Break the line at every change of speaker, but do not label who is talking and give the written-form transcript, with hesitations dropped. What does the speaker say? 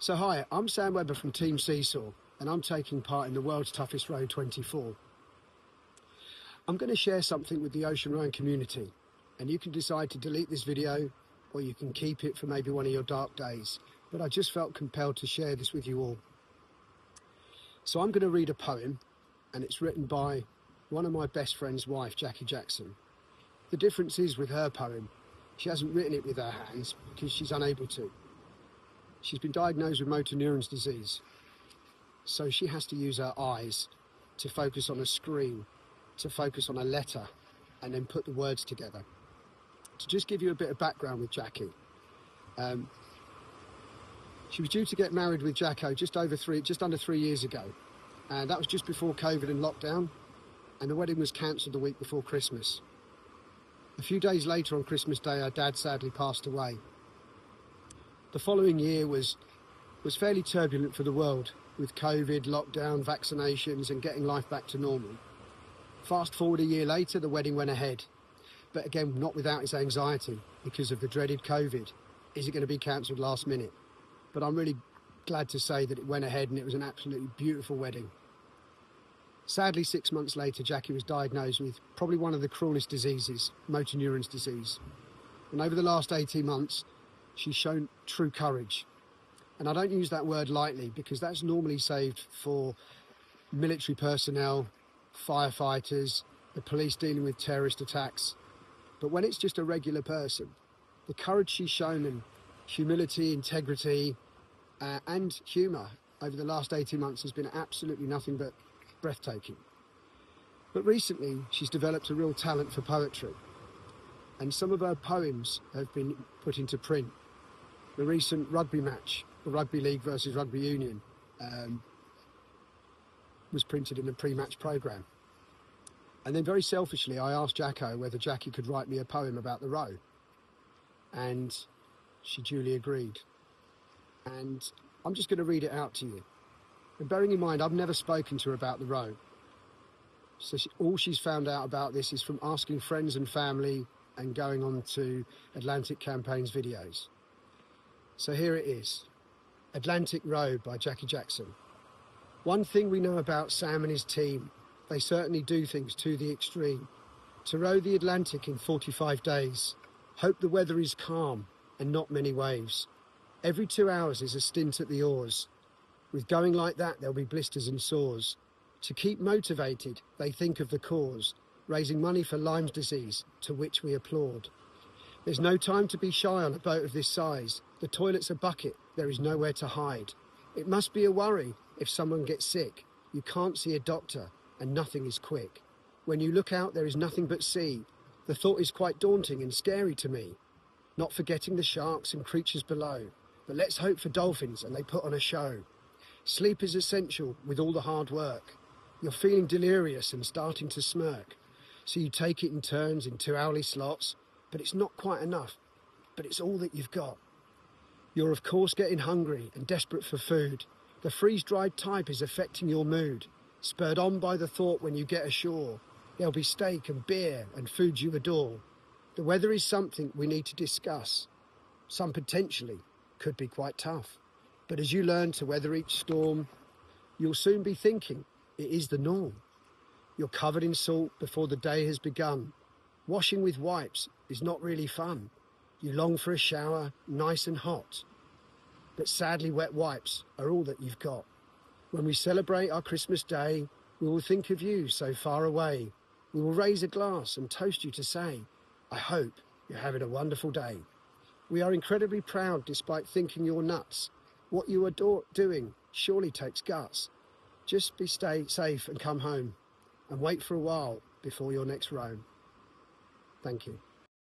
So hi, I'm Sam Webber from Team Seasoar, and I'm taking part in the World's Toughest Row 24. I'm going to share something with the ocean rowing community, and you can decide to delete this video or you can keep it for maybe one of your dark days, but I just felt compelled to share this with you all. So I'm going to read a poem, and it's written by one of my best friend's wife, Jaki Jackson. The difference is with her poem, she hasn't written it with her hands because she's unable to. She's been diagnosed with motor neurons disease, so she has to use her eyes to focus on a screen, to focus on a letter, and then put the words together. To just give you a bit of background with Jaki, she was due to get married with Jacko just under 3 years ago, and that was just before COVID and lockdown, and the wedding was cancelled the week before Christmas. A few days later on Christmas Day, her dad sadly passed away. The following year was fairly turbulent for the world, with COVID, lockdown, vaccinations and getting life back to normal. Fast forward a year later, the wedding went ahead, but again, not without its anxiety because of the dreaded COVID. Is it going to be cancelled last minute? But I'm really glad to say that it went ahead and it was an absolutely beautiful wedding. Sadly, 6 months later, Jaki was diagnosed with probably one of the cruelest diseases, motor neurons disease. And over the last 18 months, she's shown true courage. And I don't use that word lightly because that's normally saved for military personnel, firefighters, the police dealing with terrorist attacks. But when it's just a regular person, the courage she's shown and humility, integrity, and humour over the last 18 months has been absolutely nothing but breathtaking. But recently, she's developed a real talent for poetry. And some of her poems have been put into print. The recent rugby match, the Rugby League versus Rugby Union, was printed in the pre-match programme. And then very selfishly, I asked Jacko whether Jaki could write me a poem about the row. And she duly agreed. And I'm just going to read it out to you. And bearing in mind, I've never spoken to her about the row. So all she's found out about this is from asking friends and family and going on to Atlantic Campaign's videos. So here it is, Atlantic Row by Jaki Jackson. One thing we know about Sam and his team, they certainly do things to the extreme. To row the Atlantic in 45 days, hope the weather is calm and not many waves. Every 2 hours is a stint at the oars. With going like that, there'll be blisters and sores. To keep motivated, they think of the cause, raising money for Lyme's disease, to which we applaud. There's no time to be shy on a boat of this size. The toilet's a bucket, there is nowhere to hide. It must be a worry if someone gets sick. You can't see a doctor and nothing is quick. When you look out, there is nothing but sea. The thought is quite daunting and scary to me. Not forgetting the sharks and creatures below. But let's hope for dolphins and they put on a show. Sleep is essential with all the hard work. You're feeling delirious and starting to smirk. So you take it in turns in 2-hourly slots, but it's not quite enough. But it's all that you've got. You're of course getting hungry and desperate for food. The freeze-dried type is affecting your mood. Spurred on by the thought when you get ashore, there'll be steak and beer and food you adore. The weather is something we need to discuss. Some potentially could be quite tough. But as you learn to weather each storm, you'll soon be thinking it is the norm. You're covered in salt before the day has begun. Washing with wipes is not really fun. You long for a shower, nice and hot. But sadly, wet wipes are all that you've got. When we celebrate our Christmas Day, we will think of you so far away. We will raise a glass and toast you to say, I hope you're having a wonderful day. We are incredibly proud despite thinking you're nuts. What you are doing surely takes guts. Just stay safe and come home and wait for a while before your next row. Thank you.